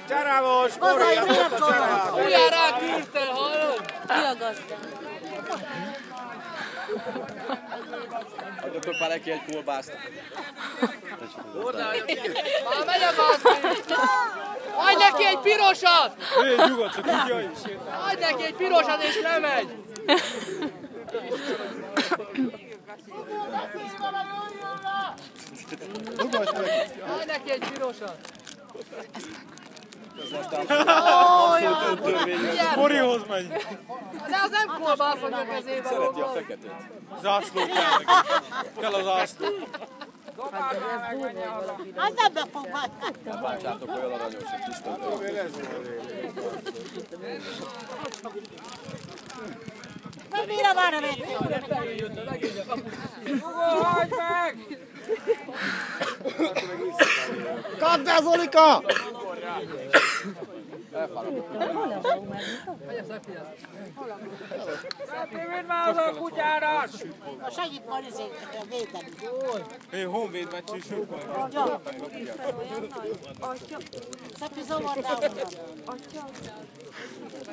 Csárámos! Ugyan rá küldtél, hallod? Kiagasztál. Adjatok már neki egy kolbászt. Már megy a gazdi! Adj neki egy pirosat! Nyugodsz, a kutya is. Adj neki egy pirosat és lemegy! Adj neki egy pirosat! Ez aztán abszolút öntörvényes. Morihoz megy. De az nem kolbász, hogy a kezébe Szereti a feketét. Zászló kell neki. Kell a zászló. Az nem befogad. Ne bántsátok olyan aranyos, hogy tiszteltek. Nem bírom már a vetni. Hagyd meg! Kapd el, Zolika! Vidd már az a kutyárat! Segít már izéket, védeni. Én honvéd meccsű sokkal. Szepi zavartál volna.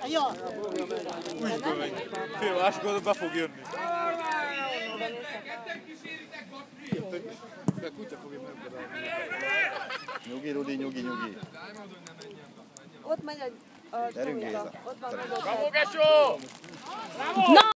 Jó. Úgy bemegy. Fél máskor be fog jönni. Nyugi, Rudi, nyugi, nyugi. Ott megy a Gyerünk, Géza. ott van Bravo, Gesó! Na